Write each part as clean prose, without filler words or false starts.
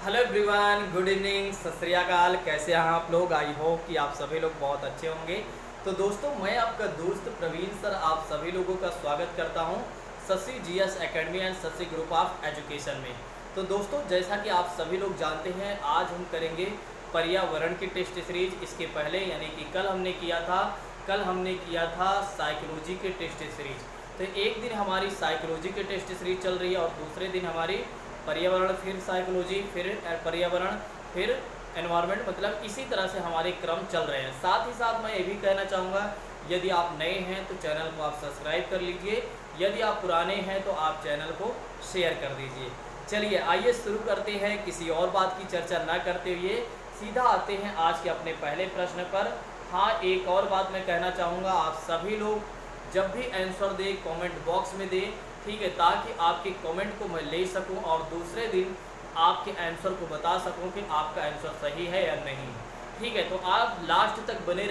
Hello everyone, good evening, सत श्री अकाल। कैसे हैं आप लोग? आई होप कि आप सभी लोग बहुत अच्छे होंगे। तो दोस्तों, मैं आपका दोस्त प्रवीण सर आप सभी लोगों का स्वागत करता हूं Shashi GS academy and Shashi group of education में। तो दोस्तों, जैसा कि आप सभी लोग जानते हैं, आज हम करेंगे पर्यावरण की टेस्ट सीरीज। इसके पहले यानी कि कल हमने किया था साइकोलॉजी के टेस्ट सीरीज। तो एक दिन हमारी साइकोलॉजी की टेस्ट सीरीज चल रही है और दूसरे दिन हमारी पर्यावरण, फिर साइकोलॉजी, फिर पर्यावरण, फिर एनवायरनमेंट, मतलब इसी तरह से हमारे क्रम चल रहे हैं। साथ ही साथ मैं ये भी कहना चाहूँगा, यदि आप नए हैं तो चैनल को आप सब्सक्राइब कर लीजिए, यदि आप पुराने हैं तो आप चैनल को शेयर कर दीजिए। चलिए आइए शुरू करते हैं, किसी और बात की चर्चा ना करते हुए सीधा आते हैं आज के अपने पहले प्रश्न पर। हाँ, एक और बात मैं कहना चाहूँगा, आप सभी लोग जब भी आंसर दें कमेंट बॉक्स में दें, ठीक है, ताकि आपके कमेंट को मैं ले सकूं और दूसरे दिन आपके आंसर को बता सकूं कि आपका आंसर सही है या नहीं। ठीक है, तो आप लास्ट तक बने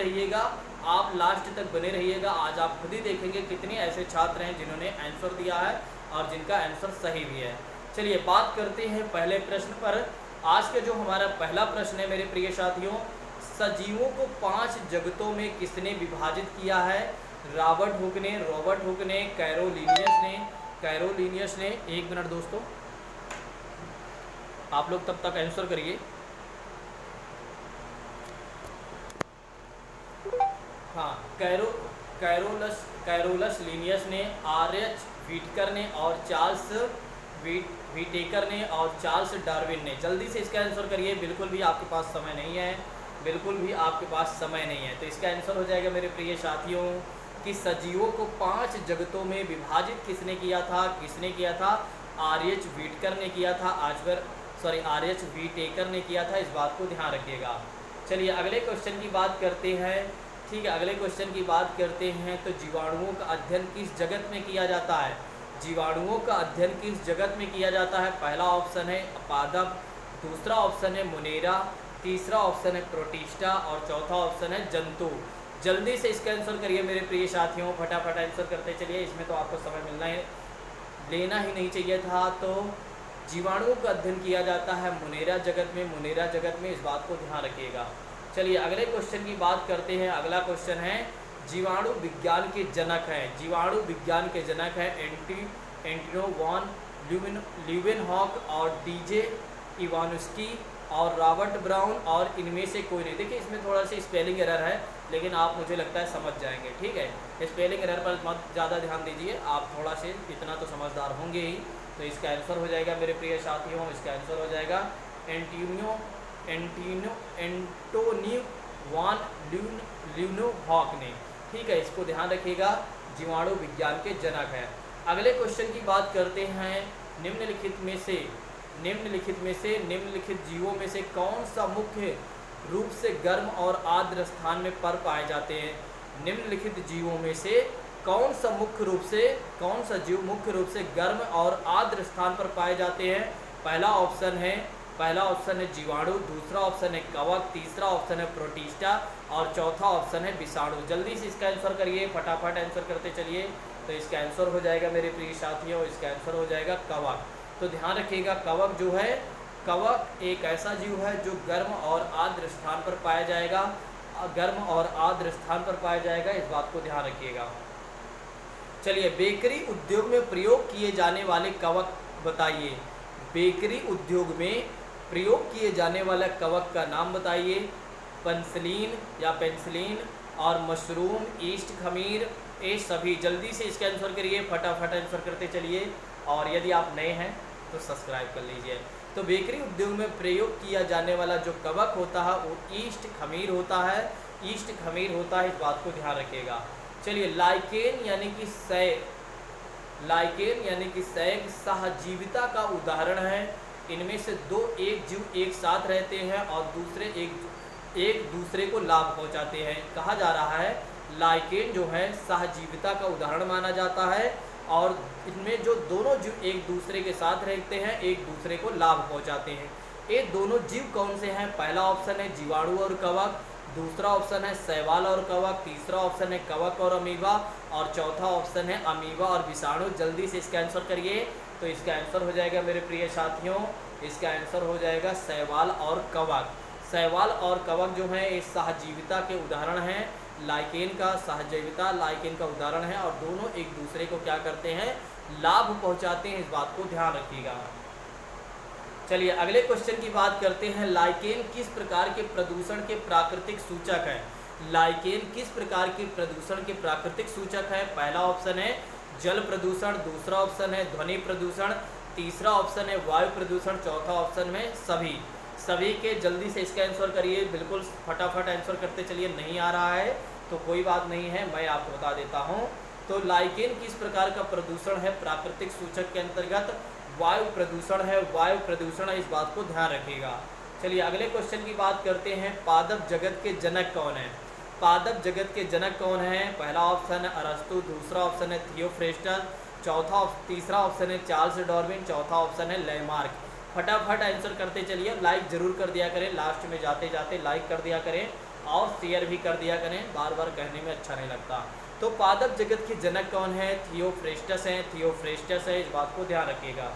रहिएगा, आज आप खुद ही देखेंगे कितने ऐसे छात्र हैं जिन्होंने आंसर दिया है और जिनका आंसर सही भी है। चलिए बात करते हैं पहले प्रश्न पर। आज का जो हमारा पहला प्रश्न है मेरे प्रिय साथियों, सजीवों को 5 जगतों में किसने विभाजित किया है? रॉबर्ट हुक ने, कैरोलिनियस ने। एक मिनट दोस्तों, आप लोग तब तक आंसर करिए। हाँ, कैरोलस लीनियस ने, आर.एच. व्हिटेकर ने और चार्ल्स व्हिटेकर ने और चार्ल्स डार्विन ने। जल्दी से इसका आंसर करिए, बिल्कुल भी आपके पास समय नहीं है, तो इसका आंसर हो जाएगा मेरे प्रिय साथियों कि सजीवों को 5 जगतों में विभाजित किसने किया था? आर.एच. व्हिटेकर ने किया था। आर.एच. व्हिटेकर ने किया था, इस बात को ध्यान रखिएगा। चलिए अगले क्वेश्चन की बात करते हैं। ठीक है, अगले क्वेश्चन की बात करते हैं। तो जीवाणुओं का अध्ययन किस जगत में किया जाता है? जीवाणुओं का अध्ययन किस जगत में किया जाता है? पहला ऑप्शन है पादप, दूसरा ऑप्शन है मोनेरा, तीसरा ऑप्शन है प्रोटिस्टा और चौथा ऑप्शन है जंतु। जल्दी से इसका आंसर करिए मेरे प्रिय साथियों, फटाफट आंसर करते चलिए, इसमें तो आपको समय लेना ही नहीं चाहिए था। तो जीवाणुओं का अध्ययन किया जाता है मोनेरा जगत में, इस बात को ध्यान रखिएगा। चलिए अगले क्वेश्चन की बात करते हैं। अगला क्वेश्चन है, जीवाणु विज्ञान के जनक हैं एंटोनी वॉन ल्यूवेनहॉक और डीजे इवानोस्की और रॉबर्ट ब्राउन और इनमें से कोई नहीं। देखिए इसमें थोड़ा सा स्पेलिंग एरर है, लेकिन आप मुझे लगता है समझ जाएंगे। ठीक है, स्पेलिंग एरर पर मत ज़्यादा ध्यान दीजिए, आप थोड़ा से इतना तो समझदार होंगे ही। तो इसका आंसर हो जाएगा मेरे प्रिय साथियों, इसका आंसर हो जाएगा एंटोनी वॉन ल्यूवेनहॉक ने। ठीक है, इसको ध्यान रखिएगा, जीवाणु विज्ञान के जनक हैं। अगले क्वेश्चन की बात करते हैं। निम्नलिखित जीवों में से कौन सा मुख्य रूप से गर्म और आर्द्र स्थान में पर पाए जाते हैं? निम्नलिखित जीवों में से कौन सा जीव मुख्य रूप से गर्म और आर्द्र स्थान पर पाए जाते हैं? पहला ऑप्शन है जीवाणु, दूसरा ऑप्शन है कवक, तीसरा ऑप्शन है प्रोटिस्टा और चौथा ऑप्शन है विषाणु। जल्दी से इसका आंसर करिए, फटाफट आंसर करते चलिए। तो इसका आंसर हो जाएगा मेरे प्रिय साथियों, इसका आंसर हो जाएगा कवक। तो ध्यान रखिएगा, कवक एक ऐसा जीव है जो गर्म और आर्द्र स्थान पर पाया जाएगा, इस बात को ध्यान रखिएगा। चलिए बेकरी उद्योग में प्रयोग किए जाने वाले कवक बताइए। बेकरी उद्योग में प्रयोग किए जाने वाला कवक का नाम बताइए। पेंसिलिन और मशरूम, ईस्ट खमीर, ये सभी। जल्दी से इसका आंसर करिए, फटाफट आंसर करते चलिए, और यदि आप नए हैं तो सब्सक्राइब कर लीजिए। तो बेकरी उद्योग में प्रयोग किया जाने वाला जो कवक होता है वो ईस्ट खमीर होता है, इस बात को ध्यान रखिएगा। चलिए लाइकेन यानी कि सैग सहजीविता का उदाहरण है। इनमें से एक जीव एक साथ रहते हैं और दूसरे एक दूसरे को लाभ पहुंचाते हैं। कहा जा रहा है लाइकेन जो है सहजीविता का उदाहरण माना जाता है, और इनमें जो दोनों जीव एक दूसरे के साथ रहते हैं, एक दूसरे को लाभ पहुंचाते हैं। ये दोनों जीव कौन से हैं? पहला ऑप्शन है जीवाणु और कवक, दूसरा ऑप्शन है शैवाल और कवक, तीसरा ऑप्शन है कवक और अमीबा और चौथा ऑप्शन है अमीबा और विषाणु। जल्दी से इसका आंसर करिए। तो इसका आंसर हो जाएगा मेरे प्रिय साथियों, इसका आंसर हो जाएगा शैवाल और कवक। शैवाल और कवक जो हैं ये सहजीविता के उदाहरण हैं। लाइकेन का सहजीविता लाइकेन का उदाहरण है और दोनों एक दूसरे को क्या करते हैं, लाभ पहुंचाते हैं, इस बात को ध्यान रखिएगा। चलिए अगले क्वेश्चन की बात करते हैं। लाइकेन किस प्रकार के प्रदूषण के प्राकृतिक सूचक है? लाइकेन किस प्रकार के प्रदूषण के प्राकृतिक सूचक है? पहला ऑप्शन है जल प्रदूषण, दूसरा ऑप्शन है ध्वनि प्रदूषण, तीसरा ऑप्शन है वायु प्रदूषण, चौथा ऑप्शन में सभी के जल्दी से इसका आंसर करिए, बिल्कुल फटाफट आंसर करते चलिए। नहीं आ रहा है तो कोई बात नहीं है, मैं आपको बता देता हूँ। तो लाइकेन किस प्रकार का प्रदूषण है प्राकृतिक सूचक के अंतर्गत? वायु प्रदूषण है, वायु प्रदूषण है, इस बात को ध्यान रखिएगा। चलिए अगले क्वेश्चन की बात करते हैं। पादप जगत के जनक कौन है? पादप जगत के जनक कौन है? पहला ऑप्शन है अरस्तु, दूसरा ऑप्शन है थियोफ्रेस्टस, तीसरा ऑप्शन है चार्ल्स डार्विन, चौथा ऑप्शन है लैमार्क। फटाफट आंसर करते चलिए, लाइक जरूर कर दिया करें, लास्ट में जाते जाते लाइक कर दिया करें और शेयर भी कर दिया करें, बार बार कहने में अच्छा नहीं लगता। तो पादप जगत के जनक कौन है? थियोफ्रेस्टस है, थियोफ्रेस्टस है, इस बात को ध्यान रखिएगा।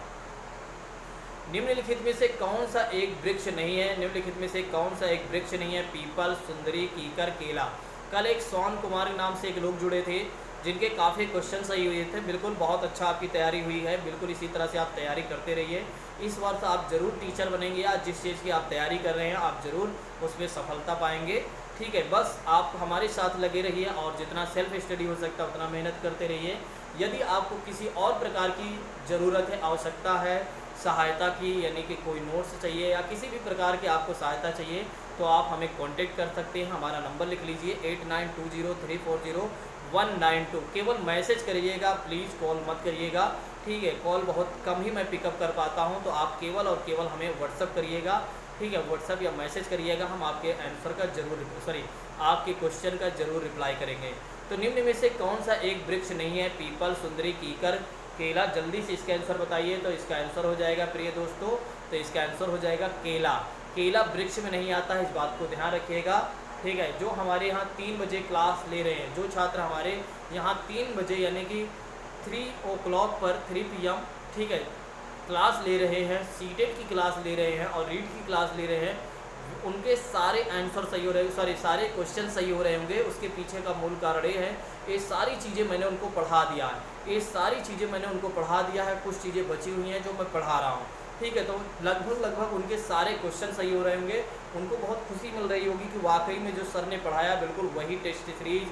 निम्नलिखित में से कौन सा एक वृक्ष नहीं है? निम्नलिखित में से कौन सा एक वृक्ष नहीं है? पीपल, सुंदरी, कीकर, केला। कल एक सोन कुमार नाम से एक लोग जुड़े थे जिनके काफ़ी क्वेश्चन सही हुए थे। बिल्कुल बहुत अच्छा आपकी तैयारी हुई है, बिल्कुल इसी तरह से आप तैयारी करते रहिए। इस वर्ष आप ज़रूर टीचर बनेंगे या जिस चीज़ की आप तैयारी कर रहे हैं आप ज़रूर उसमें सफलता पाएंगे। ठीक है, बस आप हमारे साथ लगे रहिए और जितना सेल्फ स्टडी हो सकता है उतना मेहनत करते रहिए। यदि आपको किसी और प्रकार की ज़रूरत है, आवश्यकता है सहायता की, यानी कि कोई नोट्स चाहिए या किसी भी प्रकार की आपको सहायता चाहिए तो आप हमें कांटेक्ट कर सकते हैं। हमारा नंबर लिख लीजिए 8920340192। केवल मैसेज करिएगा, प्लीज़ कॉल मत करिएगा। ठीक है, कॉल बहुत कम ही मैं पिकअप कर पाता हूं, तो आप केवल और केवल हमें व्हाट्सअप करिएगा। ठीक है, व्हाट्सअप या मैसेज करिएगा, हम आपके आंसर का आपके क्वेश्चन का जरूर रिप्लाई करेंगे। तो निम्न में से कौन सा एक वृक्ष नहीं है? पीपल, सुंदरी, कीकर, केला। जल्दी से इसका आंसर बताइए। तो इसका आंसर हो जाएगा प्रिय दोस्तों, तो इसका आंसर हो जाएगा केला। केला वृक्ष में नहीं आता है, इस बात को ध्यान रखिएगा। ठीक है, जो हमारे यहाँ 3 बजे क्लास ले रहे हैं, जो छात्र हमारे यहाँ 3 बजे यानी कि 3 o'clock पर 3 PM, ठीक है, क्लास ले रहे हैं, सीटेट की क्लास ले रहे हैं और रीड की क्लास ले रहे हैं, उनके सारे आंसर सही हो रहे, सारे क्वेश्चन सही हो रहे होंगे। उसके पीछे का मूल कारण ये है, ये सारी चीज़ें मैंने उनको पढ़ा दिया है, ये सारी चीज़ें मैंने उनको पढ़ा दिया है। कुछ चीज़ें बची हुई हैं जो मैं पढ़ा रहा हूँ। ठीक है, तो लगभग उनके सारे क्वेश्चन सही हो रहे होंगे। उनको बहुत खुशी मिल रही होगी कि वाकई में जो सर ने पढ़ाया बिल्कुल वही टेस्ट सीरीज,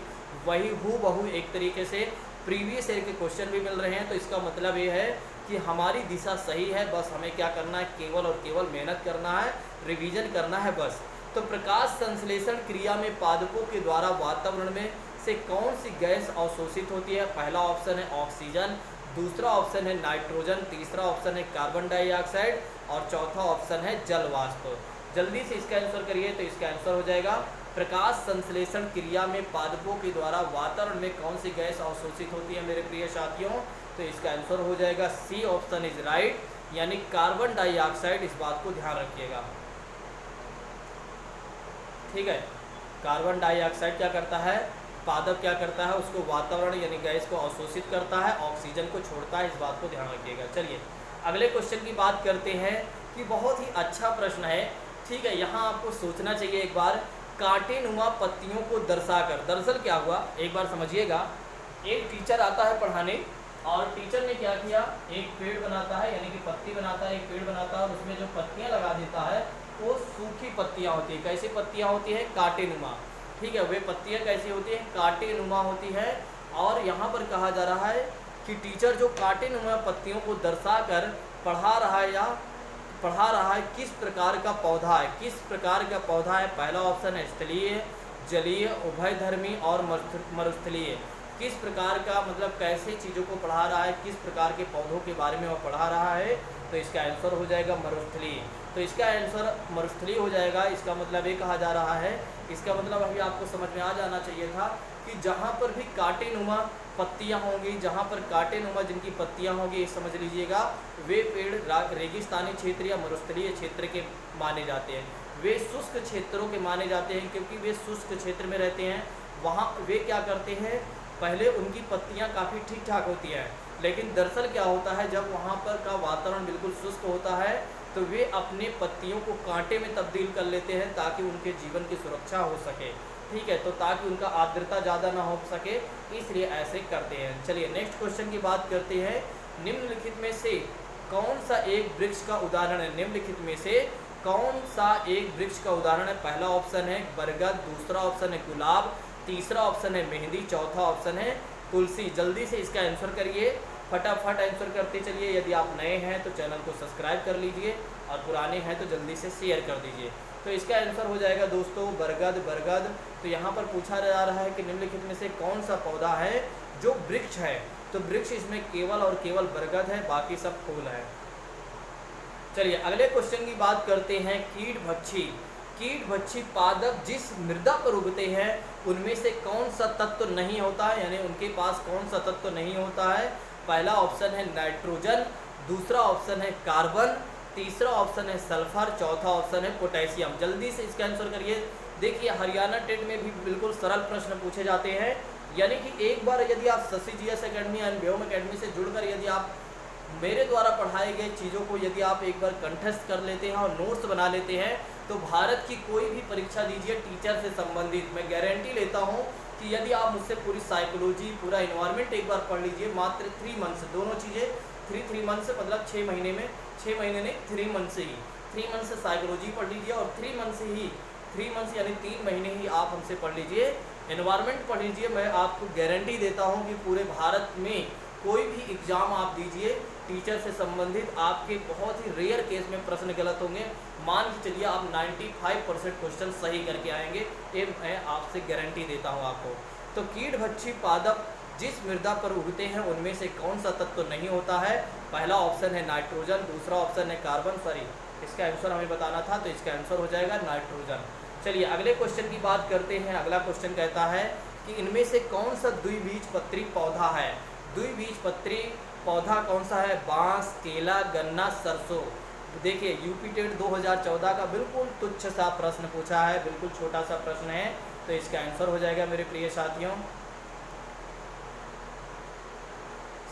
वही हूबहू एक तरीके से प्रीवियस ईयर के क्वेश्चन भी मिल रहे हैं। तो इसका मतलब ये है कि हमारी दिशा सही है, बस हमें क्या करना है, केवल और केवल मेहनत करना है, रिवीजन करना है बस। तो प्रकाश संश्लेषण क्रिया में पादपों के द्वारा वातावरण में से कौन सी गैस अवशोषित होती है? पहला ऑप्शन है ऑक्सीजन, दूसरा ऑप्शन है नाइट्रोजन, तीसरा ऑप्शन है कार्बन डाइऑक्साइड और चौथा ऑप्शन है जल वाष्प। जल्दी से इसका आंसर करिए। तो इसका आंसर हो जाएगा प्रकाश संश्लेषण क्रिया में पादपों के द्वारा वातावरण में कौन सी गैस अवशोषित होती है मेरे प्रिय साथियों? तो इसका आंसर हो जाएगा सी ऑप्शन इज राइट, यानी कार्बन डाइऑक्साइड। इस बात को ध्यान रखिएगा। ठीक है, कार्बन डाइऑक्साइड क्या करता है, पादप क्या करता है, उसको वातावरण यानी गैस को अवशोषित करता है, ऑक्सीजन को छोड़ता है। इस बात को ध्यान रखिएगा। चलिए अगले क्वेश्चन की बात करते हैं कि बहुत ही अच्छा प्रश्न है। ठीक है, यहाँ आपको सोचना चाहिए एक बार। कांटेनुमा पत्तियों को दर्शाकर, दरअसल क्या हुआ एक बार समझिएगा। एक टीचर आता है पढ़ाने और टीचर ने क्या किया, एक पेड़ बनाता है यानी कि पत्ती बनाता है, एक पेड़ बनाता है और उसमें जो पत्तियाँ लगा देता है वो सूखी पत्तियाँ होती है। कैसी पत्तियाँ होती है? कांटेनुमा। ठीक है, वे पत्तियाँ कैसी होती हैं? कांटेनुमा होती है। और यहाँ पर कहा जा रहा है कि टीचर जो कांटेनुमा पत्तियों को दर्शाकर पढ़ा रहा है किस प्रकार का पौधा है, किस प्रकार का पौधा है? पहला ऑप्शन है स्थलीय, जलीय, उभयधर्मी और मरुस्थलीय। किस प्रकार का, मतलब कैसे चीज़ों को पढ़ा रहा है, किस प्रकार के पौधों के बारे में वो पढ़ा रहा है? तो इसका आंसर हो जाएगा मरुस्थलीय। तो इसका आंसर मरुस्थलीय हो जाएगा। इसका मतलब ये कहा जा रहा है, इसका मतलब अभी आपको समझ में आ जाना चाहिए था कि जहाँ पर भी कांटेनुमा पत्तियाँ होंगी, जहाँ पर कांटेनुमा जिनकी पत्तियाँ होंगी, ये समझ लीजिएगा वे पेड़ रेगिस्तानी क्षेत्र या मरुस्थलीय क्षेत्र के माने जाते हैं। वे शुष्क क्षेत्रों के माने जाते हैं क्योंकि वे शुष्क क्षेत्र में रहते हैं। वहाँ वे क्या करते हैं, पहले उनकी पत्तियाँ काफ़ी ठीक ठाक होती हैं, लेकिन दरअसल क्या होता है, जब वहाँ पर का वातावरण बिल्कुल शुष्क होता है तो वे अपने पत्तियों को कांटे में तब्दील कर लेते हैं ताकि उनके जीवन की सुरक्षा हो सके। ठीक है, तो ताकि उनका आर्द्रता ज़्यादा ना हो सके, इसलिए ऐसे करते हैं। चलिए नेक्स्ट क्वेश्चन की बात करते हैं। निम्नलिखित में से कौन सा एक वृक्ष का उदाहरण है? निम्नलिखित में से कौन सा एक वृक्ष का उदाहरण है? पहला ऑप्शन है बरगद, दूसरा ऑप्शन है गुलाब, तीसरा ऑप्शन है मेहंदी, चौथा ऑप्शन है तुलसी। जल्दी से इसका आंसर करिए, फटाफट आंसर करते चलिए। यदि आप नए हैं तो चैनल को सब्सक्राइब कर लीजिए और पुराने हैं तो जल्दी से शेयर कर दीजिए। तो इसका आंसर हो जाएगा दोस्तों बरगद। बरगद। तो यहाँ पर पूछा जा रहा है कि निम्नलिखित में से कौन सा पौधा है जो वृक्ष है? तो वृक्ष इसमें केवल और केवल बरगद है, बाकी सब फूल है। चलिए अगले क्वेश्चन की बात करते हैं। कीटभक्षी। कीटभक्षी पादप जिस मृदा पर उगते हैं उनमें से कौन सा तत्व नहीं होता है, यानी उनके पास कौन सा तत्व नहीं होता है? पहला ऑप्शन है नाइट्रोजन, दूसरा ऑप्शन है कार्बन, तीसरा ऑप्शन है सल्फर, चौथा ऑप्शन है पोटेशियम। जल्दी से इसका आंसर करिए। देखिए हरियाणा टेट में भी बिल्कुल सरल प्रश्न पूछे जाते हैं, यानी कि एक बार यदि आप Shashi GS academy and Vyom academy से जुड़कर यदि आप मेरे द्वारा पढ़ाए गए चीज़ों को यदि आप एक बार कंठस्थ कर लेते हैं और नोट्स बना लेते हैं तो भारत की कोई भी परीक्षा दीजिए टीचर से संबंधित, मैं गारंटी लेता हूं कि यदि आप मुझसे पूरी साइकोलॉजी, पूरा इन्वायरमेंट एक बार पढ़ लीजिए, मात्र 3 मंथ से, दोनों चीज़ें 3 मंथ से, मतलब 6 महीने में, 6 महीने नहीं 3 मंथ से ही, 3 मंथ से साइकोलॉजी पढ़ लीजिए और 3 मंथ से ही, 3 मंथ यानी 3 महीने ही आप हमसे पढ़ लीजिए, इन्वायरमेंट पढ़ लीजिए। मैं आपको गारंटी देता हूँ कि पूरे भारत में कोई भी एग्ज़ाम आप दीजिए टीचर से संबंधित, आपके बहुत ही रेयर केस में प्रश्न गलत होंगे। मान के चलिए आप 95% क्वेश्चन सही करके आएंगे, ये मैं आपसे गारंटी देता हूँ आपको। तो कीटभक्षी पादप जिस मृदा पर उगते हैं उनमें से कौन सा तत्व तो नहीं होता है? पहला ऑप्शन है नाइट्रोजन, दूसरा ऑप्शन है कार्बन, सॉरी इसका आंसर हमें बताना था तो इसका आंसर हो जाएगा नाइट्रोजन। चलिए अगले क्वेश्चन की बात करते हैं। अगला क्वेश्चन कहता है कि इनमें से कौन सा द्विबीजपत्री पौधा है? द्विबीजपत्री पौधा कौन सा है? बांस, केला, गन्ना, सरसों। देखिए यूपी टेट 2014 का बिल्कुल तुच्छ सा प्रश्न पूछा है, बिल्कुल छोटा सा प्रश्न है, तो इसका आंसर हो जाएगा मेरे प्रिय साथियों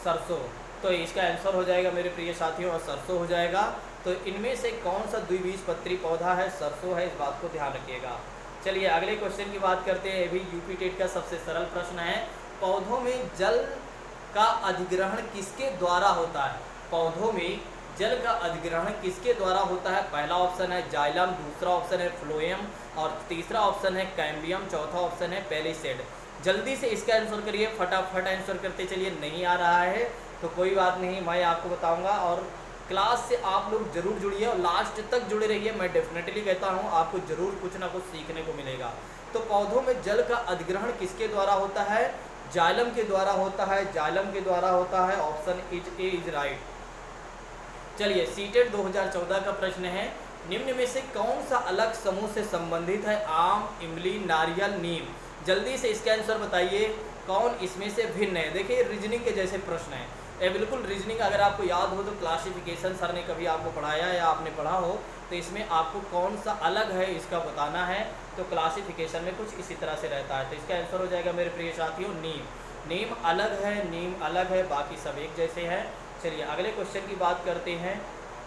सरसों। तो इसका आंसर हो जाएगा मेरे प्रिय साथियों और सरसों हो जाएगा। तो इनमें से कौन सा द्विबीजपत्री पौधा है? सरसों है, इस बात को ध्यान रखिएगा। चलिए अगले क्वेश्चन की बात करते हैं। ये भी यूपी टेट का सबसे सरल प्रश्न है। पौधों में जल का अधिग्रहण किसके द्वारा होता है? पौधों में जल का अधिग्रहण किसके द्वारा होता है? पहला ऑप्शन है जाइलम, दूसरा ऑप्शन है फ्लोएम और तीसरा ऑप्शन है कैम्बियम, चौथा ऑप्शन है पेलिसेड। जल्दी से इसका आंसर करिए, फटाफट आंसर करते चलिए। नहीं आ रहा है तो कोई बात नहीं, मैं आपको बताऊंगा और क्लास से आप लोग जरूर जुड़िए और लास्ट तक जुड़े रहिए। मैं डेफिनेटली कहता हूँ आपको जरूर कुछ ना कुछ सीखने को मिलेगा। तो पौधों में जल का अधिग्रहण किसके द्वारा होता है? जाइलम के द्वारा होता है, जाइलम के द्वारा होता है। Option A is right. चलिए सीटेट 2014 का प्रश्न है। निम्न में से कौन सा अलग समूह से संबंधित है? आम, इमली, नारियल, नीम। जल्दी से इसका आंसर बताइए, कौन इसमें से भिन्न है? देखिए रीजनिंग के जैसे प्रश्न है ये, बिल्कुल रीजनिंग। अगर आपको याद हो तो क्लासिफिकेशन सर ने कभी आपको पढ़ाया या आपने पढ़ा हो तो इसमें आपको कौन सा अलग है इसका बताना है। तो क्लासिफिकेशन में कुछ इसी तरह से रहता है। तो इसका आंसर हो जाएगा मेरे प्रिय साथियों नीम। नीम अलग है, नीम अलग है, बाकी सब एक जैसे हैं। चलिए अगले क्वेश्चन की बात करते हैं।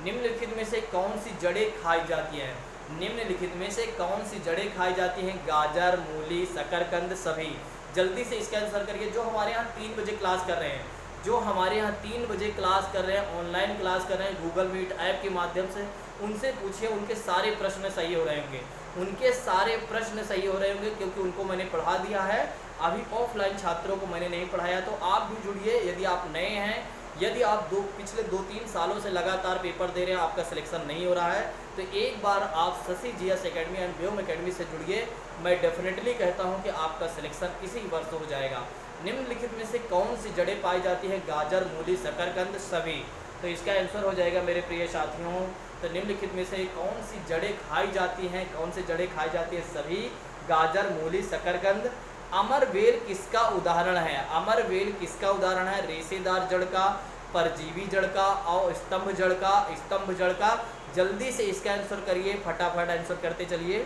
निम्नलिखित में से कौन सी जड़ें खाई जाती हैं? निम्नलिखित में से कौन सी जड़ें खाई जाती हैं? गाजर, मूली, शकरकंद, सभी। जल्दी से इसका आंसर करिए। जो हमारे यहाँ 3 बजे क्लास कर रहे हैं, जो हमारे यहाँ 3 बजे क्लास कर रहे हैं, ऑनलाइन क्लास कर रहे हैं गूगल मीट ऐप के माध्यम से, उनसे पूछिए, उनके सारे प्रश्न सही हो रहे होंगे। उनके सारे प्रश्न सही हो रहे होंगे क्योंकि उनको मैंने पढ़ा दिया है। अभी ऑफलाइन छात्रों को मैंने नहीं पढ़ाया। तो आप भी जुड़िए। यदि आप नए हैं, यदि आप पिछले 2-3 सालों से लगातार पेपर दे रहे हैं, आपका सिलेक्शन नहीं हो रहा है, तो एक बार आप Shashi GS academy and Vyom academy से जुड़िए। मैं डेफिनेटली कहता हूं कि आपका सिलेक्शन इसी वर्ष हो जाएगा। निम्नलिखित में से कौन सी जड़ें पाई जाती हैं? गाजर, मूली, शकरकंद, सभी। तो इसका आंसर हो जाएगा मेरे प्रिय साथियों। तो निम्नलिखित में से कौन सी जड़ें खाई जाती हैं? कौन सी जड़ें खाई जाती हैं? सभी, गाजर, मूली, शकरकंद। अमरवेल किसका उदाहरण है? अमरवेल किसका उदाहरण है? रेशेदार जड़ का, परजीवी जड़ का और स्तंभ जड़ का, स्तंभ जड़ का। जल्दी से इसका आंसर करिए, फटाफट आंसर करते चलिए।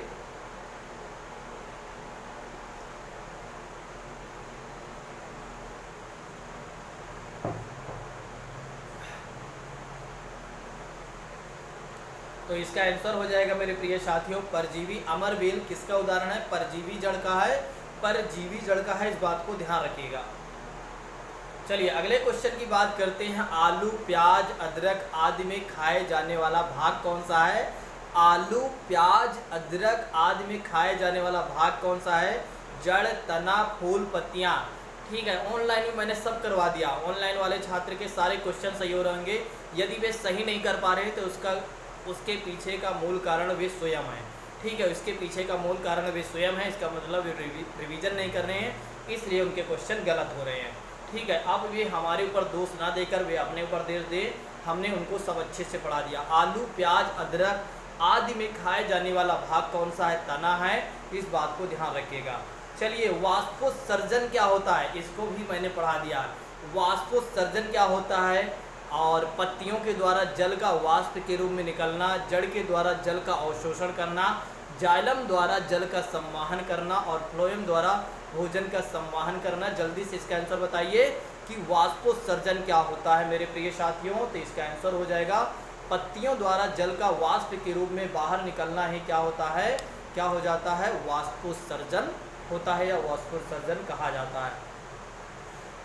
तो इसका आंसर हो जाएगा मेरे प्रिय साथियों परजीवी। अमरवेल किसका उदाहरण है? परजीवी जड़ का है, परजीवी जड़ का है, इस बात को ध्यान रखिएगा। चलिए अगले क्वेश्चन की बात करते हैं। आलू, प्याज, अदरक आदि में खाए जाने वाला भाग कौन सा है? आलू, प्याज, अदरक आदि में खाए जाने वाला भाग कौन सा है? जड़, तना, फूल, पत्तियां। ठीक है, ऑनलाइन में मैंने सब करवा दिया। ऑनलाइन वाले छात्र के सारे क्वेश्चन सही हो रहेंगे। यदि वे सही नहीं कर पा रहे तो उसके पीछे का मूल कारण वे स्वयं है। ठीक है, इसके पीछे का मूल कारण वे स्वयं है, इसका मतलब वे रिवीजन नहीं कर रहे हैं, इसलिए उनके क्वेश्चन गलत हो रहे हैं। ठीक है, अब वे हमारे ऊपर दोष ना देकर वे अपने ऊपर दोष दे, हमने उनको सब अच्छे से पढ़ा दिया। आलू, प्याज, अदरक आदि में खाए जाने वाला भाग कौन सा है? तना है, इस बात को ध्यान रखिएगा। चलिए वाष्पोत्सर्जन क्या होता है? इसको भी मैंने पढ़ा दिया। वाष्पोत्सर्जन क्या होता है? और पत्तियों के द्वारा जल का वाष्प के रूप में निकलना, जड़ के द्वारा जल का अवशोषण करना, जाइलम द्वारा जल का संवाहन करना और फ्लोएम द्वारा भोजन का संवाहन करना। जल्दी से इसका आंसर बताइए कि वाष्पोत्सर्जन क्या होता है मेरे प्रिय साथियों। तो इसका आंसर हो जाएगा पत्तियों द्वारा जल का वाष्प के रूप में बाहर निकलना ही क्या होता है? क्या हो जाता है? वाष्पोत्सर्जन होता है या वाष्पोत्सर्जन कहा जाता है।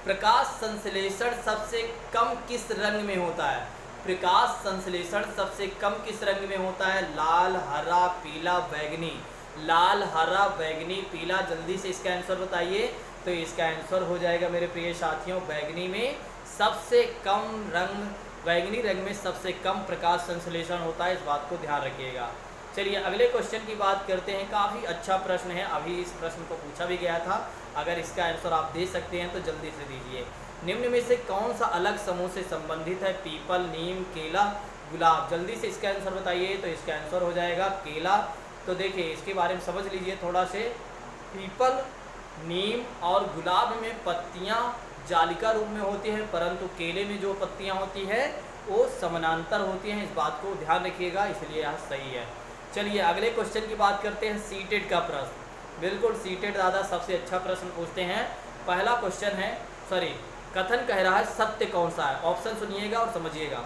प्रकाश संश्लेषण सबसे कम किस रंग में होता है? प्रकाश संश्लेषण सबसे कम किस रंग में होता है? लाल, हरा, पीला, बैंगनी। लाल, हरा, बैंगनी, पीला। जल्दी से इसका आंसर बताइए। तो इसका आंसर हो जाएगा मेरे प्रिय साथियों बैंगनी में सबसे कम रंग, बैंगनी रंग में सबसे कम प्रकाश संश्लेषण होता है, इस बात को ध्यान रखिएगा। चलिए अगले क्वेश्चन की बात करते हैं। काफ़ी अच्छा प्रश्न है, अभी इस प्रश्न को पूछा भी गया था। अगर इसका आंसर आप दे सकते हैं तो जल्दी से दीजिए। निम्न में से कौन सा अलग समूह से संबंधित है? पीपल, नीम, केला, गुलाब। जल्दी से इसका आंसर बताइए। तो इसका आंसर हो जाएगा केला। तो देखिए इसके बारे में समझ लीजिए थोड़ा से। पीपल, नीम और गुलाब में पत्तियां जालिका रूप में होती हैं, परंतु केले में जो पत्तियां होती है वो समानांतर होती हैं, इस बात को ध्यान रखिएगा, इसलिए यह सही है। चलिए अगले क्वेश्चन की बात करते हैं। सीटेड का प्रश्न, बिल्कुल सीटेड दादा सबसे अच्छा प्रश्न पूछते हैं। पहला क्वेश्चन है, कथन कह रहा है सत्य कौन सा है? ऑप्शन सुनिएगा और समझिएगा।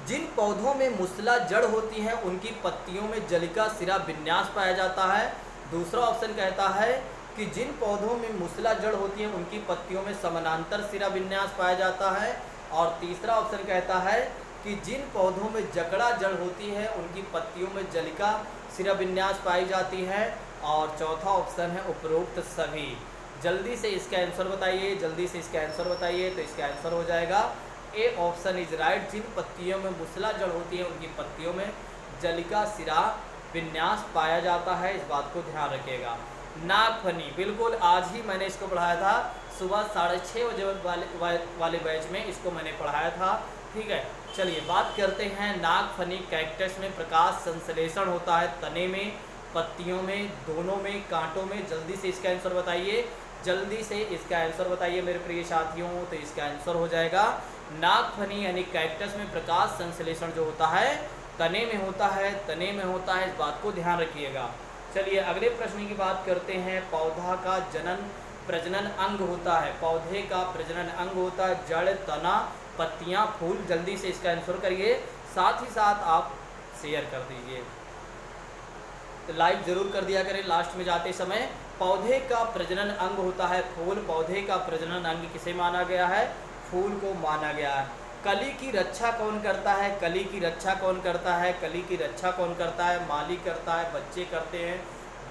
जिन पौधों में मुसला जड़ होती है उनकी पत्तियों में जलिका सिरा विन्यास पाया जाता है। दूसरा ऑप्शन कहता है कि जिन पौधों में मुसला जड़ होती है उनकी पत्तियों में समानांतर सिरा विन्यास पाया जाता है। और तीसरा ऑप्शन कहता है कि जिन पौधों में जकड़ा जड़ होती है उनकी पत्तियों में जलिका सिरा विन्यास पाई जाती है। और चौथा ऑप्शन है उपरोक्त सभी। जल्दी से इसका आंसर बताइए, जल्दी से इसका आंसर बताइए। तो इसका आंसर हो जाएगा ए ऑप्शन इज राइट। जिन पत्तियों में मुसला जड़ होती है उनकी पत्तियों में जलिका सिरा विन्यास पाया जाता है, इस बात को ध्यान रखिएगा। नागफनी, बिल्कुल आज ही मैंने इसको पढ़ाया था, सुबह 6:30 बजे वाले बैच में इसको मैंने पढ़ाया था। ठीक है, चलिए बात करते हैं नागफनी कैक्टस में प्रकाश संश्लेषण होता है तने में, पत्तियों में, दोनों में, कांटों में। जल्दी से इसका आंसर बताइए, जल्दी से इसका आंसर बताइए मेरे प्रिय साथियों। तो इसका आंसर हो जाएगा नागफनी यानी कैक्टस में प्रकाश संश्लेषण जो होता है तने में होता है, तने में होता है, इस बात को ध्यान रखिएगा। चलिए अगले प्रश्न की बात करते हैं। पौधा का प्रजनन अंग होता है, पौधे का प्रजनन अंग होता है जड़, तना, पत्तियां, फूल। जल्दी से इसका आंसर करिए, साथ ही साथ आप शेयर कर दीजिए, तो लाइक जरूर कर दिया करें लास्ट में जाते समय। पौधे का प्रजनन अंग होता है फूल। पौधे का प्रजनन अंग किसे माना गया है? फूल को माना गया है। कली की रक्षा कौन करता है? कली की रक्षा कौन करता है? कली की रक्षा कौन करता है? माली करता है, बच्चे करते हैं,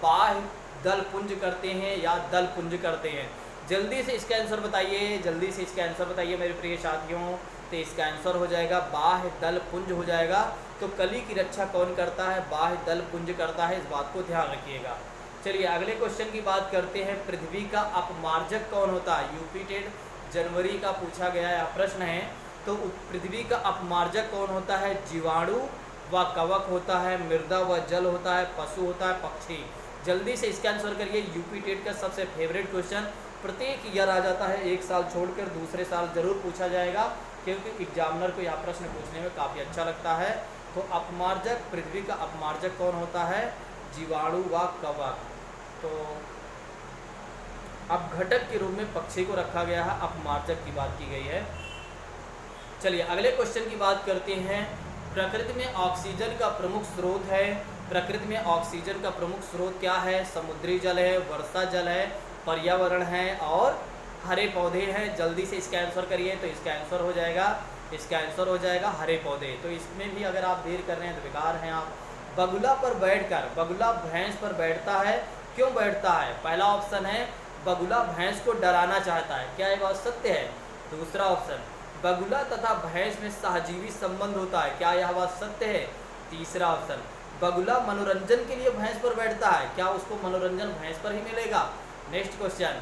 बाह्य दल पुंज करते हैं या दल पुंज करते हैं? जल्दी से इसका आंसर बताइए, जल्दी से इसका आंसर बताइए मेरे प्रिय साथियों। तो इसका आंसर हो जाएगा बाह्य दल पुंज हो जाएगा। तो कली की रक्षा कौन करता है? बाह्य दल पुंज करता है, इस बात को ध्यान रखिएगा। चलिए अगले क्वेश्चन की बात करते हैं। पृथ्वी का अपमार्जक कौन होता है? यूपी टेट जनवरी का पूछा गया है प्रश्न है। तो पृथ्वी का अपमार्जक कौन होता है? जीवाणु व कवक होता है, मृदा व जल होता है, पशु होता है, पक्षी। जल्दी से इसका आंसर करिए। यूपी टेट का सबसे फेवरेट क्वेश्चन प्रत्येक ईयर आ जाता है, एक साल छोड़कर दूसरे साल जरूर पूछा जाएगा, क्योंकि एग्जामिनर को यह प्रश्न पूछने में काफ़ी अच्छा लगता है। तो अपमार्जक, पृथ्वी का अपमार्जक कौन होता है? जीवाणु व कवक। तो अब घटक के रूप में पक्षी को रखा गया है, अपमार्जक की बात की गई है। चलिए अगले क्वेश्चन की बात करते हैं। प्रकृति में ऑक्सीजन का प्रमुख स्रोत है। प्रकृति में ऑक्सीजन का प्रमुख स्रोत क्या है? समुद्री जल है, वर्षा जल है, पर्यावरण है और हरे पौधे हैं। जल्दी से इसका आंसर करिए। तो इसका आंसर हो जाएगा, इसका आंसर हो जाएगा हरे पौधे। तो इसमें भी अगर आप देर कर रहे हैं तो बेकार हैं आप। बगुला पर बैठकर, बगुला भैंस पर बैठता है, क्यों बैठता है? पहला ऑप्शन है बगुला भैंस को डराना चाहता है, क्या ये बात सत्य है? दूसरा ऑप्शन, बगुला तथा भैंस में सहजीवी संबंध होता है, क्या यह बात सत्य है? तीसरा ऑप्शन, बगुला मनोरंजन के लिए भैंस पर बैठता है, क्या उसको मनोरंजन भैंस पर ही मिलेगा? नेक्स्ट क्वेश्चन,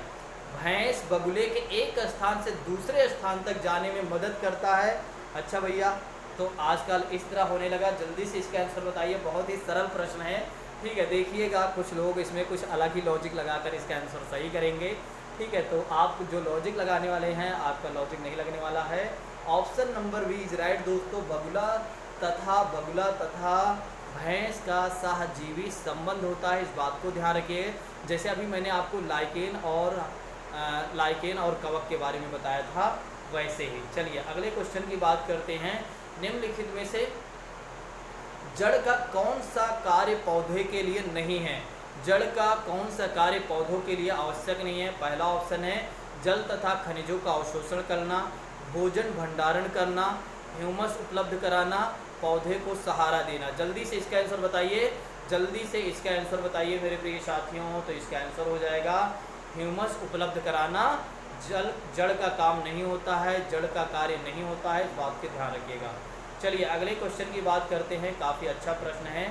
भैंस बगुले के एक स्थान से दूसरे स्थान तक जाने में मदद करता है। अच्छा भैया, तो आजकल इस तरह होने लगा। जल्दी से इसका आंसर बताइए। बहुत ही सरल प्रश्न है, ठीक है। देखिएगा कुछ लोग इसमें कुछ अलग ही लॉजिक लगाकर इसका आंसर सही करेंगे, ठीक है। तो आप जो लॉजिक लगाने वाले हैं, आपका लॉजिक नहीं लगने वाला है। Option number B is right दोस्तों। बगुला तथा भैंस का सहजीवी संबंध होता है, इस बात को ध्यान रखिए। जैसे अभी मैंने आपको लाइकेन और कवक के बारे में बताया था, वैसे ही। चलिए अगले क्वेश्चन की बात करते हैं। निम्नलिखित में से जड़ का कौन सा कार्य पौधे के लिए नहीं है? जड़ का कौन सा कार्य पौधों के लिए आवश्यक नहीं है? पहला ऑप्शन है जल तथा खनिजों का अवशोषण करना, भोजन भंडारण करना, ह्यूमस उपलब्ध कराना, पौधे को सहारा देना। जल्दी से इसका आंसर बताइए, जल्दी से इसका आंसर बताइए मेरे प्रिय साथियों। तो इसका आंसर हो जाएगा ह्यूमस उपलब्ध कराना। जड़ का काम नहीं होता है, जड़ का कार्य नहीं होता है, इस बात के ध्यान रखिएगा। चलिए अगले क्वेश्चन की बात करते हैं। काफ़ी अच्छा प्रश्न है।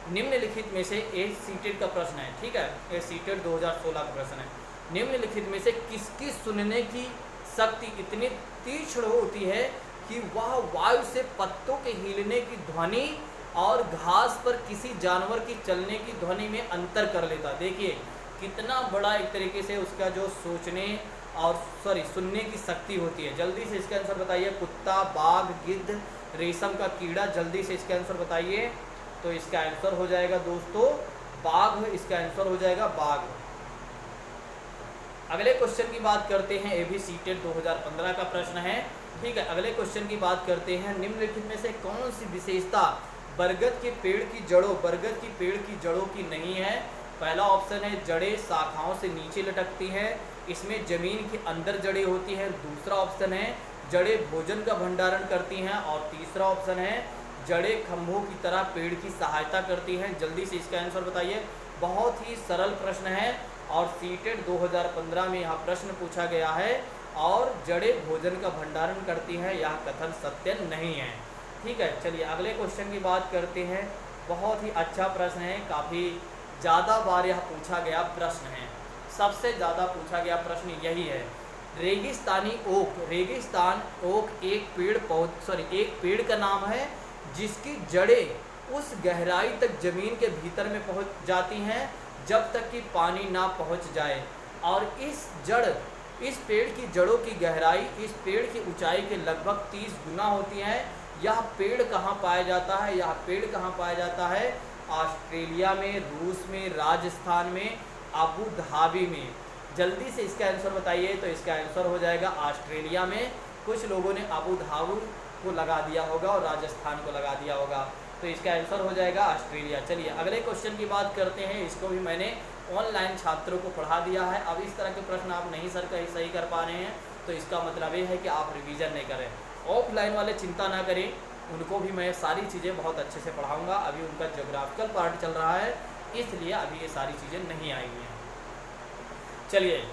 निम्नलिखित में से एक सीटेड का प्रश्न है, ठीक है। ये सीटेड 2016 का प्रश्न है। निम्नलिखित में से किसकी सुनने की शक्ति इतनी तीक्ष्ण होती है कि वह वायु से पत्तों के हिलने की ध्वनि और घास पर किसी जानवर की चलने की ध्वनि में अंतर कर लेता? देखिए कितना बड़ा एक तरीके से उसका जो सोचने और सुनने की शक्ति होती है। जल्दी से इसका आंसर बताइए। कुत्ता, बाघ, गिद्ध, रेशम का कीड़ा। जल्दी से इसका आंसर बताइए। तो इसका आंसर हो जाएगा दोस्तों बाघ। इसका आंसर हो जाएगा बाघ। अगले क्वेश्चन की बात करते हैं। ये भी सीटेड 2015 का प्रश्न है, ठीक है। अगले क्वेश्चन की बात करते हैं। निम्नलिखित में से कौन सी विशेषता बरगद के पेड़ की जड़ों की नहीं है? पहला ऑप्शन है जड़ें शाखाओं से नीचे लटकती हैं, इसमें जमीन के अंदर जड़ें होती हैं। दूसरा ऑप्शन है जड़ें भोजन का भंडारण करती हैं और तीसरा ऑप्शन है जड़ें खंभों की तरह पेड़ की सहायता करती हैं। जल्दी से इसका आंसर बताइए। बहुत ही सरल प्रश्न है और सीटेड 2015 में यह प्रश्न पूछा गया है। और जड़ें भोजन का भंडारण करती हैं, यह कथन सत्य नहीं है, ठीक है। चलिए अगले क्वेश्चन की बात करते हैं। बहुत ही अच्छा प्रश्न है, काफ़ी ज़्यादा बार यह पूछा गया प्रश्न है, सबसे ज़्यादा पूछा गया प्रश्न यही है। रेगिस्तानी ओक, रेगिस्तान ओक एक पेड़ का नाम है जिसकी जड़ें उस गहराई तक ज़मीन के भीतर में पहुंच जाती हैं जब तक कि पानी ना पहुंच जाए। और इस पेड़ की जड़ों की गहराई इस पेड़ की ऊंचाई के लगभग 30 गुना होती है। यह पेड़ कहाँ पाया जाता है? यह पेड़ कहाँ पाया जाता है? ऑस्ट्रेलिया में, रूस में, राजस्थान में, अबू धाबी में। जल्दी से इसका आंसर बताइए। तो इसका आंसर हो जाएगा ऑस्ट्रेलिया में। कुछ लोगों ने अबू धाबी को लगा दिया होगा और राजस्थान को लगा दिया होगा, तो इसका आंसर हो जाएगा ऑस्ट्रेलिया। चलिए अगले क्वेश्चन की बात करते हैं। इसको भी मैंने ऑनलाइन छात्रों को पढ़ा दिया है। अब इस तरह के प्रश्न आप नहीं सही कर पा रहे हैं तो इसका मतलब ये है कि आप रिवीजन नहीं करें। ऑफलाइन वाले चिंता ना करें, उनको भी मैं सारी चीज़ें बहुत अच्छे से पढ़ाऊँगा। अभी उनका ज्योग्राफिकल पार्ट चल रहा है, इसलिए अभी ये सारी चीज़ें नहीं आई हैं। चलिए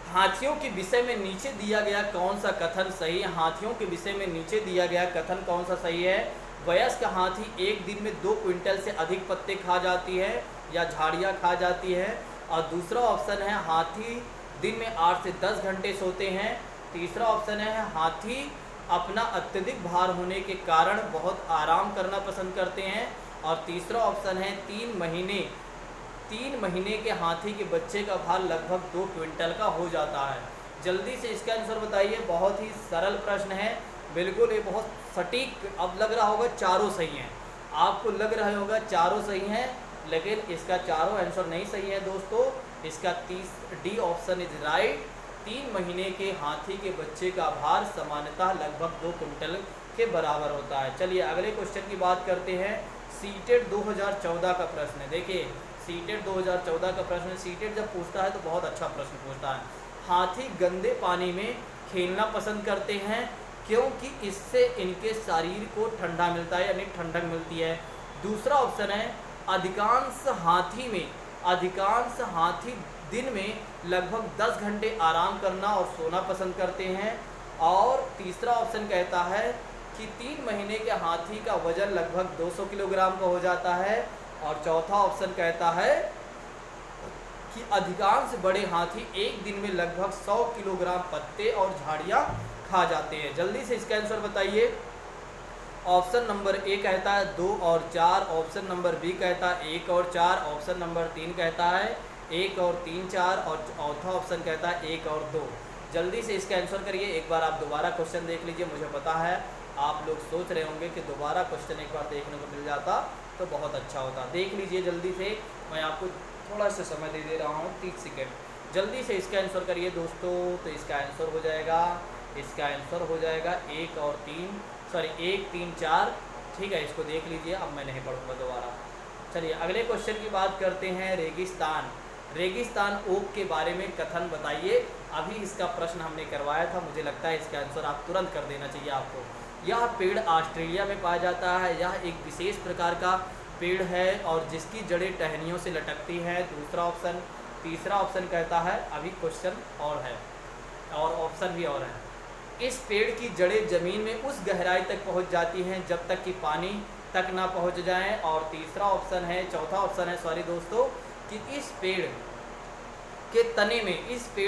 हाथियों के विषय में नीचे दिया गया कौन सा कथन सही है? हाथियों के विषय में नीचे दिया गया कथन कौन सा सही है? वयस्क हाथी एक दिन में 2 क्विंटल से अधिक पत्ते खा जाती है या झाड़ियाँ खा जाती है। और दूसरा ऑप्शन है हाथी दिन में 8 से 10 घंटे सोते हैं। तीसरा ऑप्शन है हाथी अपना अत्यधिक भार होने के कारण बहुत आराम करना पसंद करते हैं। और तीसरा ऑप्शन है 3 महीने के हाथी के बच्चे का भार लगभग 2 क्विंटल का हो जाता है। जल्दी से इसका आंसर बताइए। बहुत ही सरल प्रश्न है, बिल्कुल ये बहुत सटीक। अब लग रहा होगा चारों सही हैं, आपको लग रहा होगा चारों सही हैं, लेकिन इसका चारों आंसर नहीं सही है दोस्तों। इसका डी ऑप्शन इज राइट। 3 महीने के हाथी के बच्चे का भार सामान्यतः लगभग 2 क्विंटल के बराबर होता है। चलिए अगले क्वेश्चन की बात करते हैं। सीटेट 2014 का प्रश्न है। देखिए सीटेट 2014 का प्रश्न है। सीटेट जब पूछता है तो बहुत अच्छा प्रश्न पूछता है। हाथी गंदे पानी में खेलना पसंद करते हैं क्योंकि इससे इनके शरीर को ठंडा मिलता है, यानी ठंडक मिलती है। दूसरा ऑप्शन है अधिकांश हाथी दिन में लगभग 10 घंटे आराम करना और सोना पसंद करते हैं। और तीसरा ऑप्शन कहता है कि 3 महीने के हाथी का वजन लगभग 200 किलोग्राम का हो जाता है। और चौथा ऑप्शन कहता है कि अधिकांश बड़े हाथी एक दिन में लगभग 100 किलोग्राम पत्ते और झाड़ियाँ खा जाते हैं। जल्दी से इसका आंसर बताइए। ऑप्शन नंबर ए कहता है 2 और 4, ऑप्शन नंबर बी कहता है 1 और 4, ऑप्शन नंबर 3 कहता है 1 और 3 4 और चौथा ऑप्शन कहता है 1 और 2। जल्दी से इसका आंसर करिए। एक बार आप दोबारा क्वेश्चन देख लीजिए। मुझे पता है आप लोग सोच रहे होंगे कि दोबारा क्वेश्चन एक बार देखने को मिल जाता तो बहुत अच्छा होता। देख लीजिए जल्दी से, मैं आपको थोड़ा सा समय दे रहा हूँ 30 सेकेंड। जल्दी से इसका आंसर करिए दोस्तों। तो इसका आंसर हो जाएगा 1 और 3 सॉरी 1 3 4। ठीक है, इसको देख लीजिए, अब मैं नहीं पढ़ूंगा दोबारा। चलिए अगले क्वेश्चन की बात करते हैं। रेगिस्तान ओक के बारे में कथन बताइए। अभी इसका प्रश्न हमने करवाया था, मुझे लगता है इसका आंसर आप तुरंत कर देना चाहिए आपको। यह पेड़ ऑस्ट्रेलिया में पाया जाता है। यह एक विशेष प्रकार का पेड़ है और जिसकी जड़ें टहनियों से लटकती हैं। दूसरा ऑप्शन। तीसरा ऑप्शन कहता है, अभी क्वेश्चन और है और ऑप्शन भी और है। इस पेड़ की जड़ें ज़मीन में उस गहराई तक पहुंच जाती हैं जब तक कि पानी तक ना पहुंच जाएं। और चौथा ऑप्शन है सॉरी दोस्तों, कि इस पेड़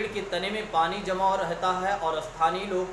के तने में पानी जमा रहता है और स्थानीय लोग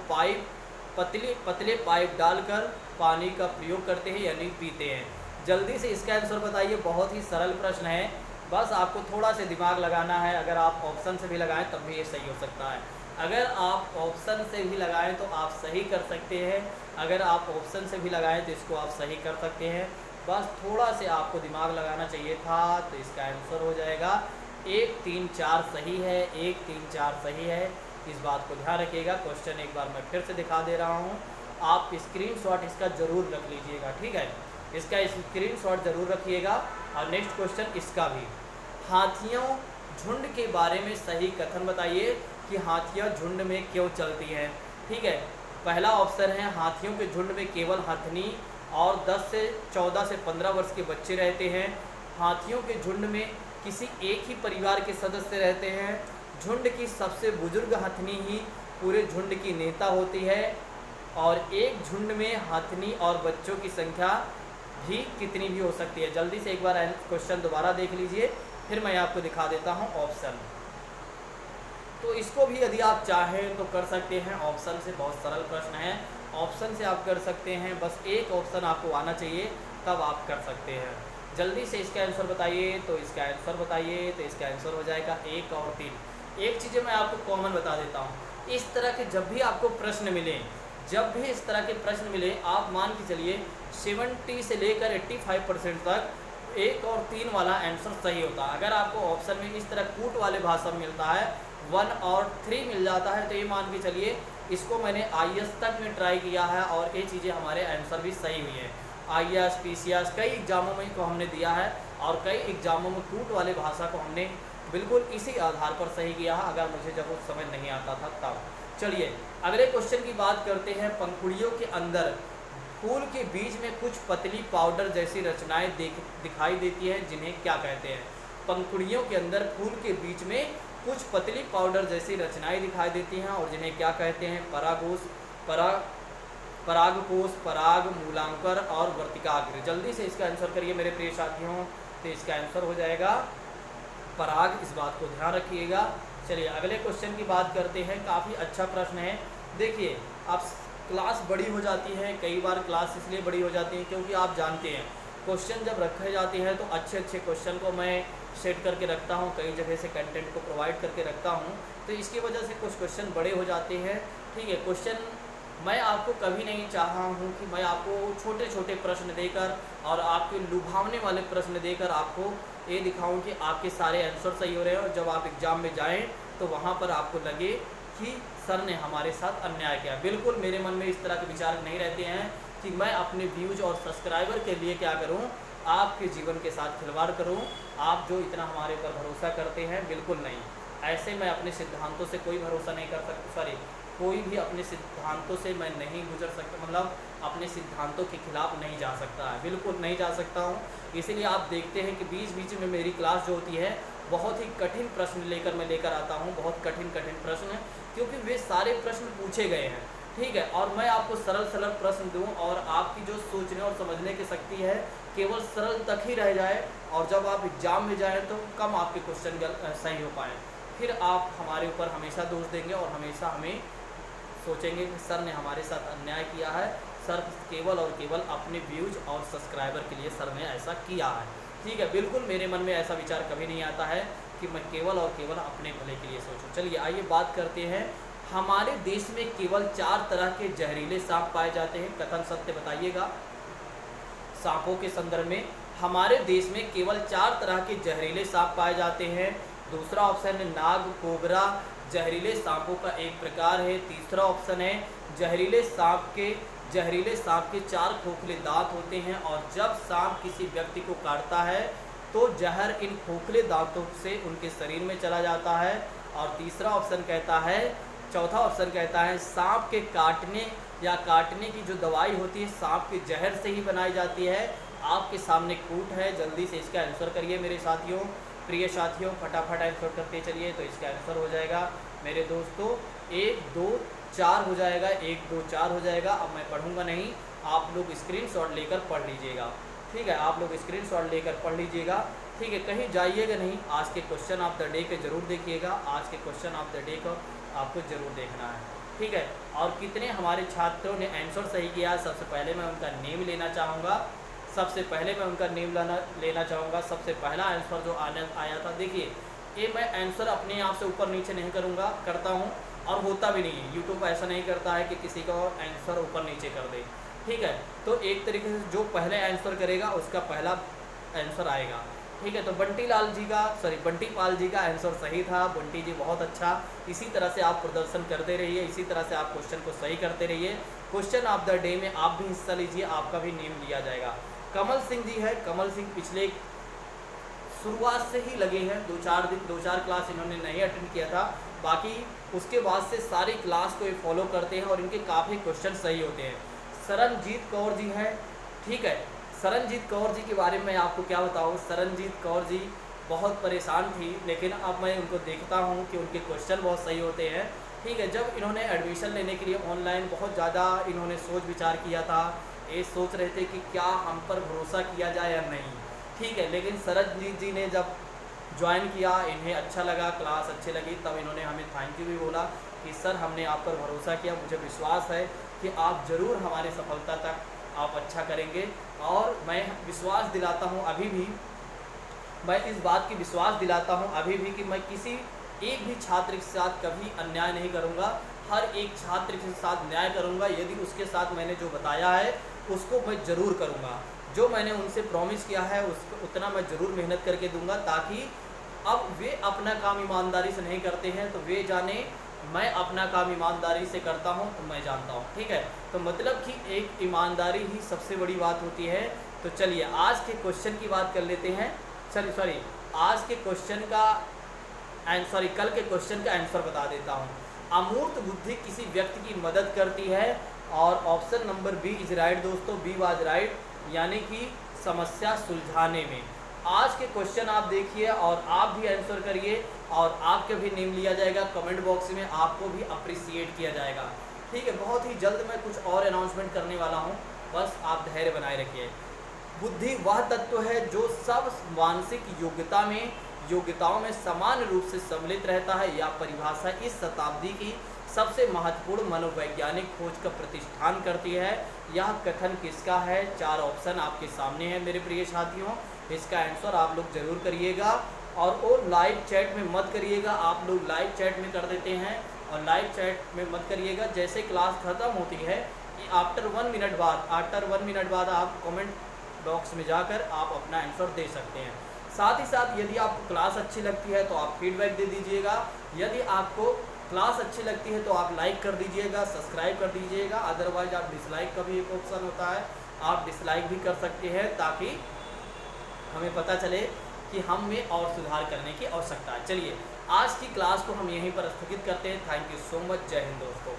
पतले पाइप डालकर पानी का प्रयोग करते हैं यानी पीते हैं। जल्दी से इसका आंसर बताइए। बहुत ही सरल प्रश्न है, बस आपको थोड़ा सा दिमाग लगाना है। अगर आप ऑप्शन से भी लगाएं तब भी ये सही हो सकता है। अगर आप ऑप्शन से भी लगाएं तो आप सही कर सकते हैं। अगर आप ऑप्शन से भी लगाएं तो इसको आप सही कर सकते हैं। बस थोड़ा से आपको दिमाग लगाना चाहिए था। तो इसका आंसर हो जाएगा 1 3 4 सही है। 1 3 4 सही है, इस बात को ध्यान रखिएगा। क्वेश्चन एक बार मैं फिर से दिखा दे रहा हूँ, आप स्क्रीनशॉट इसका ज़रूर रख लीजिएगा। ठीक है, इसका स्क्रीनशॉट ज़रूर रखिएगा। और नेक्स्ट क्वेश्चन इसका भी। हाथियों झुंड के बारे में सही कथन बताइए कि हाथियाँ झुंड में क्यों चलती हैं। ठीक है, पहला ऑप्शन है हाथियों के झुंड में केवल हथनी और 14 से 15 वर्ष के बच्चे रहते हैं। हाथियों के झुंड में किसी एक ही परिवार के सदस्य रहते हैं। झुंड की सबसे बुजुर्ग हथनी ही पूरे झुंड की नेता होती है। और एक झुंड में हथनी और बच्चों की संख्या भी कितनी भी हो सकती है। जल्दी से एक बार क्वेश्चन दोबारा देख लीजिए, फिर मैं आपको दिखा देता हूँ ऑप्शन। तो इसको भी यदि आप चाहें तो कर सकते हैं। ऑप्शन से बहुत सरल प्रश्न है, ऑप्शन से आप कर सकते हैं। बस एक ऑप्शन आपको आना चाहिए तब आप कर सकते हैं। जल्दी से इसका आंसर बताइए। तो इसका आंसर बताइए। तो इसका आंसर हो जाएगा 1 और 3। एक चीज़ मैं आपको कॉमन बता देता हूँ, इस तरह के जब भी आपको प्रश्न मिले, आप मान के चलिए 70 से लेकर 85% तक 1 और 3 वाला आंसर सही होता है। अगर आपको ऑप्शन में इस तरह कूट वाले भाषा में मिलता है 1 और 3 मिल जाता है तो ये मान के चलिए इसको मैंने IAS तक में ट्राई किया है और ये चीज़ें हमारे आंसर भी सही हुई है। IAS PCS कई एग्जामों में को हमने दिया है और कई एग्जामों में कूट वाले भाषा को हमने बिल्कुल इसी आधार पर सही किया है, अगर मुझे जब उस समय नहीं आता था तब। चलिए अगले क्वेश्चन की बात करते हैं। पंखुड़ियों के अंदर फूल के बीच में कुछ पतली पाउडर जैसी रचनाएं दिखाई देती हैं, जिन्हें क्या कहते हैं। पंखुड़ियों के अंदर फूल के बीच में कुछ पतली पाउडर जैसी रचनाएं दिखाई देती हैं और जिन्हें क्या कहते हैं। परागकोश, पराग मूलांकर और वर्तिकाग्र। जल्दी से इसका आंसर करिए मेरे प्रिय साथियों। तो इसका आंसर हो जाएगा पराग, इस बात को ध्यान रखिएगा। चलिए अगले क्वेश्चन की बात करते हैं। काफ़ी अच्छा प्रश्न है। देखिए अब क्लास बड़ी हो जाती है, कई बार क्लास इसलिए बड़ी हो जाती है क्योंकि आप जानते हैं क्वेश्चन जब रखे जाते हैं तो अच्छे क्वेश्चन को मैं सेट करके रखता हूँ, कई जगह से कंटेंट को प्रोवाइड करके रखता हूँ, तो इसकी वजह से कुछ क्वेश्चन बड़े हो जाते हैं। ठीक है, क्वेश्चन मैं आपको कभी नहीं चाहा हूँ कि मैं आपको छोटे छोटे प्रश्न देकर और आपके लुभावने वाले प्रश्न देकर आपको ये दिखाऊं कि आपके सारे आंसर सही हो रहे हैं और जब आप एग्ज़ाम में जाएं तो वहाँ पर आपको लगे कि सर ने हमारे साथ अन्याय किया। बिल्कुल मेरे मन में इस तरह के विचार नहीं रहते हैं। कि मैं अपने व्यूज और सब्सक्राइबर के लिए क्या करूं, आपके जीवन के साथ खिलवाड़ करूं। आप जो इतना हमारे ऊपर भरोसा करते हैं, बिल्कुल नहीं। ऐसे मैं अपने सिद्धांतों से कोई भरोसा नहीं कर सकता, सॉरी कोई भी अपने सिद्धांतों से मैं नहीं गुजर सकता, मतलब अपने सिद्धांतों के खिलाफ नहीं जा सकता है, बिल्कुल नहीं जा सकता हूँ। इसीलिए आप देखते हैं कि बीच बीच में मेरी क्लास जो होती है बहुत ही कठिन प्रश्न लेकर आता हूँ, बहुत कठिन प्रश्न, क्योंकि वे सारे प्रश्न पूछे गए हैं, ठीक है। और मैं आपको सरल सरल प्रश्न दूं और आपकी जो सोचने और समझने की शक्ति है केवल सरल तक ही रह जाए, और जब आप एग्जाम में जाएं तो कम आपके क्वेश्चन सही हो पाएँ, फिर आप हमारे ऊपर हमेशा दोष देंगे और हमेशा हमें सोचेंगे कि सर ने हमारे साथ अन्याय किया है, सर केवल और केवल अपने व्यूज और सब्सक्राइबर के लिए सर ने ऐसा किया है, ठीक है। बिल्कुल मेरे मन में ऐसा विचार कभी नहीं आता है कि मैं केवल और केवल अपने भले के लिए सोचूं। चलिए आइए बात करते हैं। हमारे देश में केवल 4 तरह के जहरीले सांप पाए जाते हैं, कथन सत्य बताइएगा। सांपों के संदर्भ में हमारे देश में केवल 4 तरह के जहरीले सांप पाए जाते हैं। दूसरा ऑप्शन है नाग कोबरा जहरीले सांपों का एक प्रकार है। तीसरा ऑप्शन है जहरीले सांप के 4 खोखले दांत होते हैं और जब सांप किसी व्यक्ति को काटता है तो जहर इन खोखले दांतों से उनके शरीर में चला जाता है। और तीसरा ऑप्शन कहता है, चौथा ऑप्शन कहता है सांप के काटने की जो दवाई होती है सांप के जहर से ही बनाई जाती है। आपके सामने कूट है, जल्दी से इसका आंसर करिए मेरे साथियों, प्रिय साथियों, फटाफट आंसर करते चलिए। तो इसका आंसर हो जाएगा मेरे दोस्तों 1 2 4 हो जाएगा, 1 2 4 हो जाएगा। अब मैं पढ़ूंगा नहीं, आप लोग स्क्रीनशॉट लेकर पढ़ लीजिएगा, ठीक है। आप लोग स्क्रीनशॉट लेकर पढ़ लीजिएगा, ठीक है। कहीं जाइएगा नहीं, आज के क्वेश्चन ऑफ द डे के जरूर देखिएगा, आज के क्वेश्चन ऑफ द डे को आपको जरूर देखना है, ठीक है। और कितने हमारे छात्रों ने आंसर सही किया, सबसे पहले मैं उनका नेम लेना चाहूँगा, सबसे पहला आंसर जो आया था, देखिए ये मैं आंसर अपने आप से ऊपर नीचे नहीं करता हूँ और होता भी नहीं है। यूट्यूब ऐसा नहीं करता है कि किसी का आंसर ऊपर नीचे कर दे, ठीक है। तो एक तरीके से जो पहले आंसर करेगा उसका पहला आंसर आएगा, ठीक है। तो बंटी पाल जी का आंसर सही था। बंटी जी बहुत अच्छा, इसी तरह से आप प्रदर्शन करते रहिए, इसी तरह से आप क्वेश्चन को सही करते रहिए। क्वेश्चन ऑफ द डे में आप भी हिस्सा लीजिए, आपका भी नेम लिया जाएगा। कमल सिंह जी है, कमल सिंह पिछले शुरुआत से ही लगे हैं, 2-4 क्लास इन्होंने नहीं अटेंड किया था, बाकी उसके बाद से सारी क्लास को ये फॉलो करते हैं और इनके काफ़ी क्वेश्चन सही होते हैं। शरणजीत कौर जी हैं, ठीक है। शरणजीत कौर जी के बारे में मैं आपको क्या बताऊँ, शरणजीत कौर जी बहुत परेशान थी, लेकिन अब मैं उनको देखता हूँ कि उनके क्वेश्चन बहुत सही होते हैं, ठीक है। जब इन्होंने एडमिशन लेने के लिए ऑनलाइन बहुत ज़्यादा इन्होंने सोच विचार किया था, ये सोच रहे थे कि क्या हम पर भरोसा किया जाए या नहीं, ठीक है। लेकिन शरणजीत जी ने जब ज्वाइन किया, इन्हें अच्छा लगा, क्लास अच्छी लगी, तब इन्होंने हमें थैंक यू भी बोला कि सर हमने आप पर भरोसा किया, मुझे विश्वास है कि आप ज़रूर हमारी सफलता तक आप अच्छा करेंगे। और मैं विश्वास दिलाता हूँ अभी भी, मैं इस बात की विश्वास दिलाता हूँ अभी भी कि मैं किसी एक भी छात्र के साथ कभी अन्याय नहीं करूँगा, हर एक छात्र के साथ न्याय करूँगा। यदि उसके साथ मैंने जो बताया है उसको मैं ज़रूर करूँगा, जो मैंने उनसे प्रॉमिस किया है उसको उतना मैं ज़रूर मेहनत करके दूंगा, ताकि अब वे अपना काम ईमानदारी से नहीं करते हैं तो वे जाने मैं अपना काम ईमानदारी से करता हूं तो मैं जानता हूं, ठीक है। तो मतलब कि एक ईमानदारी ही सबसे बड़ी बात होती है। तो चलिए आज के क्वेश्चन की बात कर लेते हैं। आज के क्वेश्चन का कल के क्वेश्चन का आंसर बता देता हूँ। अमूर्त बुद्धि किसी व्यक्ति की मदद करती है, और option number B is right दोस्तों, बी वाज राइट, यानी कि समस्या सुलझाने में। आज के क्वेश्चन आप देखिए और आप भी आंसर करिए और आपके भी नेम लिया जाएगा, कमेंट बॉक्स में आपको भी अप्रिसिएट किया जाएगा, ठीक है। बहुत ही जल्द मैं कुछ और अनाउंसमेंट करने वाला हूँ, बस आप धैर्य बनाए रखिए। बुद्धि वह तत्व है जो सब मानसिक योग्यताओं में समान रूप से सम्मिलित रहता है। यह परिभाषा इस शताब्दी की सबसे महत्वपूर्ण मनोवैज्ञानिक खोज का प्रतिष्ठान करती है। यह कथन किसका है? 4 ऑप्शन आपके सामने है मेरे प्रिय साथियों, इसका आंसर आप लोग जरूर करिएगा। और वो लाइव चैट में मत करिएगा, आप लोग लाइव चैट में कर देते हैं और लाइव चैट में मत करिएगा। जैसे क्लास ख़त्म होती है आफ्टर 1 मिनट बाद आप कमेंट बॉक्स में जाकर आप अपना आंसर दे सकते हैं। साथ ही साथ यदि आपको क्लास अच्छी लगती है तो आप फीडबैक दे दीजिएगा। यदि आपको क्लास अच्छी लगती है तो आप लाइक कर दीजिएगा, सब्सक्राइब कर दीजिएगा, अदरवाइज आप डिसलाइक का भी एक ऑप्शन होता है, आप डिसलाइक भी कर सकते हैं ताकि हमें पता चले कि हम में और सुधार करने की आवश्यकता है। चलिए आज की क्लास को हम यहीं पर स्थगित करते हैं। Thank you so much. जय हिंद दोस्तों।